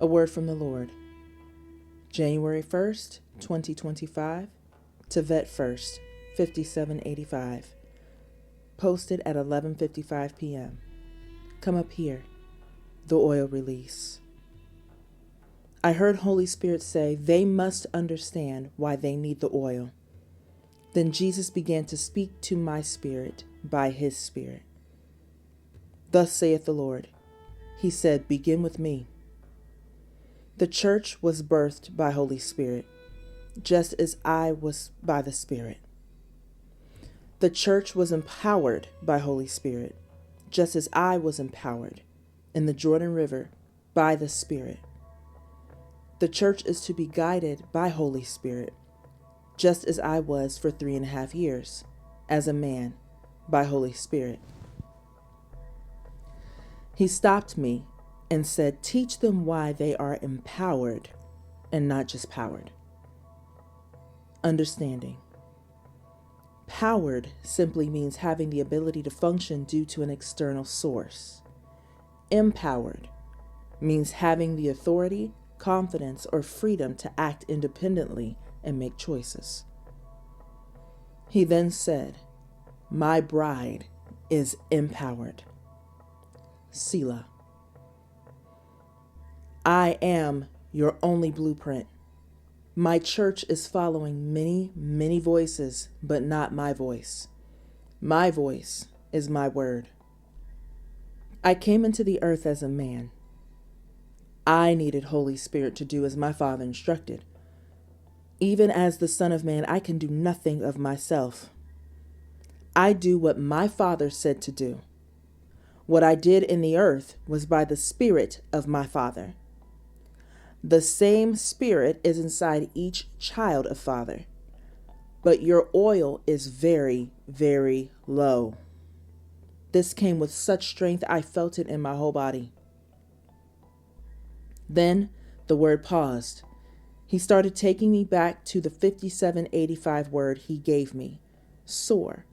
A word from the Lord. January 1st, 2025, Tevet 1st, 5785. Posted at 11:55 p.m. Come up here. The oil release. I heard Holy Spirit say they must understand why they need the oil. Then Jesus began to speak to my spirit by his Spirit. Thus saith the Lord. He said, begin with me. The church was birthed by Holy Spirit, just as I was by the Spirit. The church was empowered by Holy Spirit, just as I was empowered in the Jordan River by the Spirit. The church is to be guided by Holy Spirit, just as I was for 3.5 years, as a man, by Holy Spirit. He stopped me and said, teach them why they are empowered and not just powered. Understanding. Powered simply means having the ability to function due to an external source. Empowered means having the authority, confidence, or freedom to act independently and make choices. He then said, my bride is empowered. Selah. I am your only blueprint. My church is following many, many voices, but not my voice. My voice is my word. I came into the earth as a man. I needed Holy Spirit to do as my Father instructed. Even as the Son of Man, I can do nothing of myself. I do what my Father said to do. What I did in the earth was by the Spirit of my Father. The same Spirit is inside each child of Father, but your oil is very, very low. This came with such strength, I felt it in my whole body. Then the word paused. He started taking me back to the 5785 word he gave me, soar,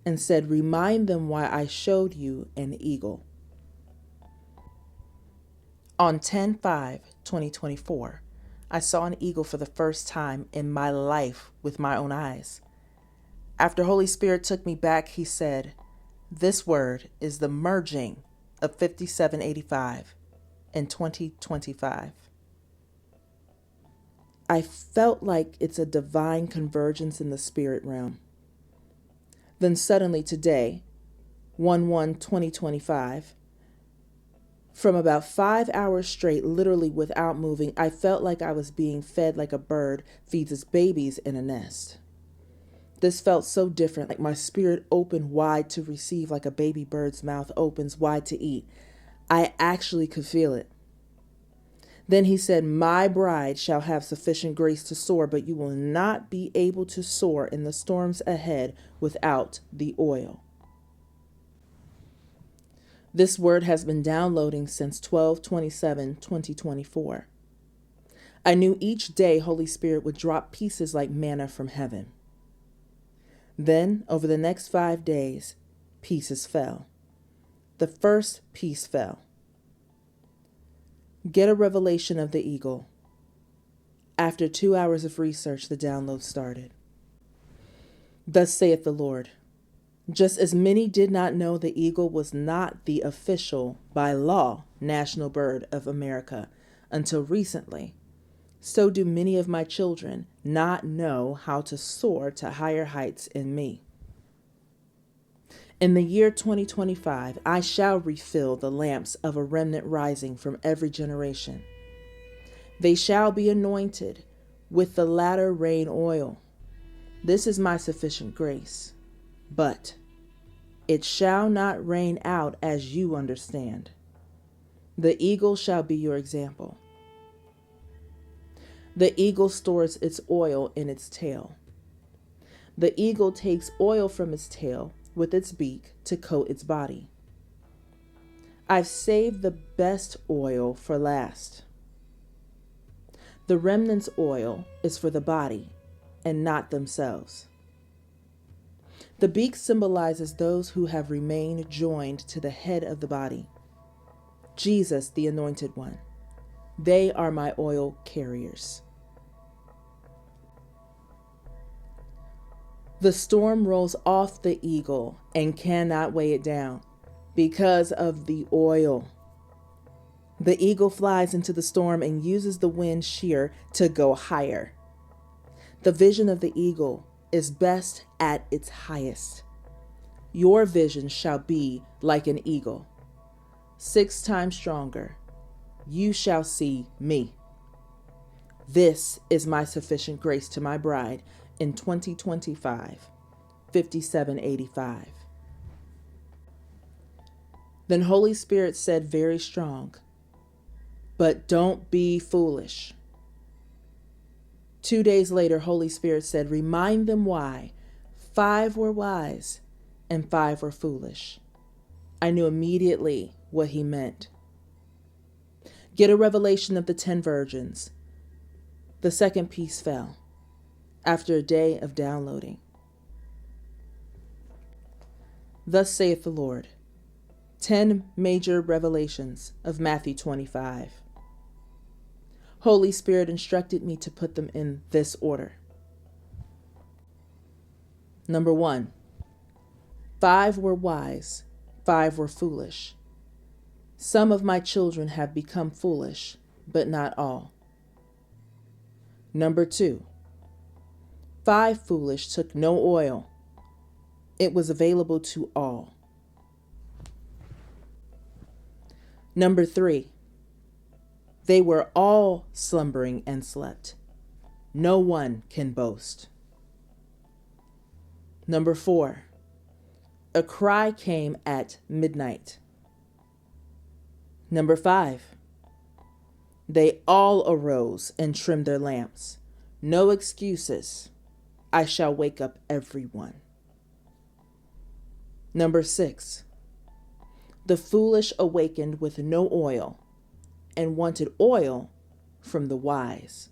and said, remind them why I showed you an eagle. On 10/5/2024, I saw an eagle for the first time in my life with my own eyes. After Holy Spirit took me back, he said, this word is the merging of 5785 and 2025. I felt like it's a divine convergence in the spirit realm. Then suddenly today, 1/1/2025, from about 5 hours straight, literally without moving, I felt like I was being fed like a bird feeds its babies in a nest. This felt so different, like my spirit opened wide to receive, like a baby bird's mouth opens wide to eat. I actually could feel it. Then he said, my bride shall have sufficient grace to soar, but you will not be able to soar in the storms ahead without the oil. This word has been downloading since 12/27/2024. I knew each day Holy Spirit would drop pieces like manna from heaven. Then, over the next 5 days, pieces fell. The first piece fell. Get a revelation of the eagle. After 2 hours of research, the download started. Thus saith the Lord. Just as many did not know the eagle was not the official, by law, national bird of America until recently, so do many of my children not know how to soar to higher heights in me. In the year 2025, I shall refill the lamps of a remnant rising from every generation. They shall be anointed with the latter rain oil. This is my sufficient grace. But it shall not rain out as you understand. The eagle shall be your example. The eagle stores its oil in its tail. The eagle takes oil from its tail with its beak to coat its body. I've saved the best oil for last. The remnant's oil is for the body and not themselves. The beak symbolizes those who have remained joined to the head of the body, Jesus, the Anointed One. They are my oil carriers. The storm rolls off the eagle and cannot weigh it down because of the oil. The eagle flies into the storm and uses the wind shear to go higher. The vision of the eagle is best at its highest. Your vision shall be like an eagle, 6 times stronger. You shall see me. This is my sufficient grace to my bride in 2025, 5785. Then Holy Spirit said very strong, but don't be foolish. 2 days later, Holy Spirit said, remind them why 5 were wise and 5 were foolish. I knew immediately what he meant. Get a revelation of the 10 virgins. The second piece fell after a day of downloading. Thus saith the Lord. 10 major revelations of Matthew 25. Holy Spirit instructed me to put them in this order. Number 1, 5 were wise, 5 were foolish. Some of my children have become foolish, but not all. Number 2, 5 foolish took no oil. It was available to all. Number 3, they were all slumbering and slept. No one can boast. Number 4, a cry came at midnight. Number 5, they all arose and trimmed their lamps. No excuses. I shall wake up everyone. Number 6, the foolish awakened with no oil and wanted oil from the wise.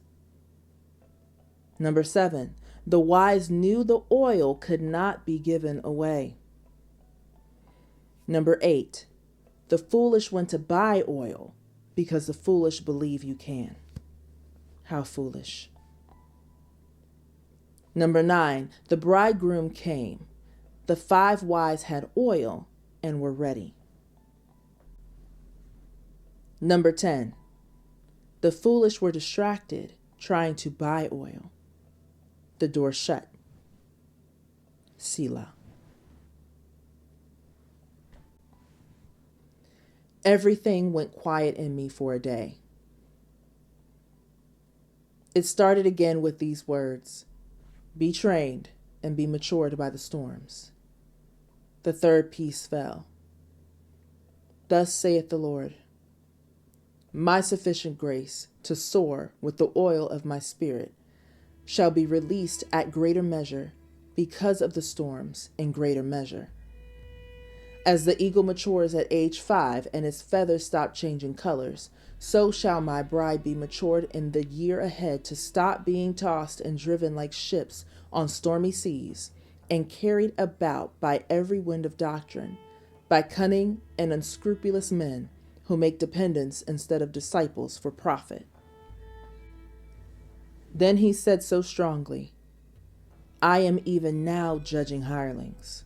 Number 7, the wise knew the oil could not be given away. Number 8, the foolish went to buy oil because the foolish believe you can. How foolish. Number 9, the bridegroom came. The 5 wise had oil and were ready. Number 10, the foolish were distracted trying to buy oil. The door shut. Selah. Everything went quiet in me for a day. It started again with these words, be trained and be matured by the storms. The third piece fell. Thus saith the Lord, my sufficient grace to soar with the oil of my spirit shall be released at greater measure because of the storms in greater measure. As the eagle matures at age 5 and its feathers stop changing colors, so shall my bride be matured in the year ahead to stop being tossed and driven like ships on stormy seas and carried about by every wind of doctrine, by cunning and unscrupulous men who make dependents instead of disciples for profit. Then he said so strongly, I am even now judging hirelings.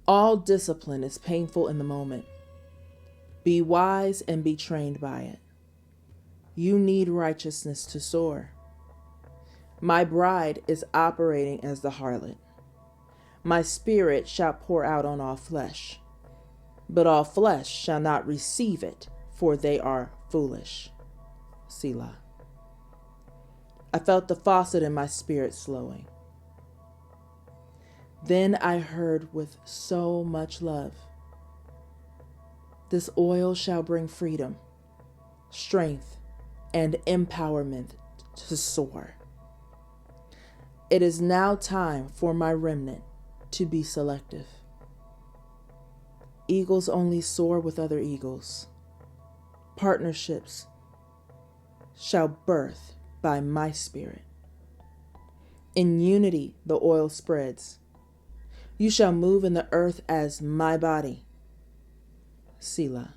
All discipline is painful in the moment. Be wise and be trained by it. You need righteousness to soar. My bride is operating as the harlot. My spirit shall pour out on all flesh, but all flesh shall not receive it, for they are foolish. Selah. I felt the faucet in my spirit slowing. Then I heard with so much love, this oil shall bring freedom, strength, and empowerment to soar. It is now time for my remnant to be selective. Eagles only soar with other eagles. Partnerships shall birth by my spirit. In unity, the oil spreads. You shall move in the earth as my body. Selah.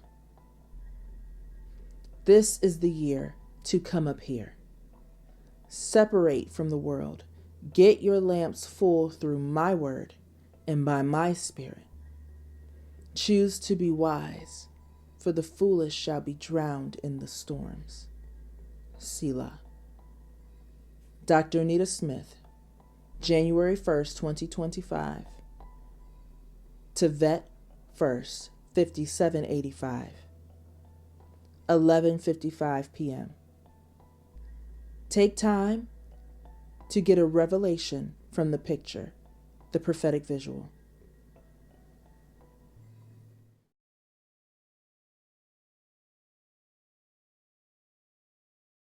This is the year to come up here. Separate from the world. Get your lamps full through my word and by my spirit. Choose to be wise, for the foolish shall be drowned in the storms. Selah. Dr. Anita Smith, January 1st, 2025. Tevet 1st, 5785. 11:55 p.m. Take time to get a revelation from the picture, the prophetic visual.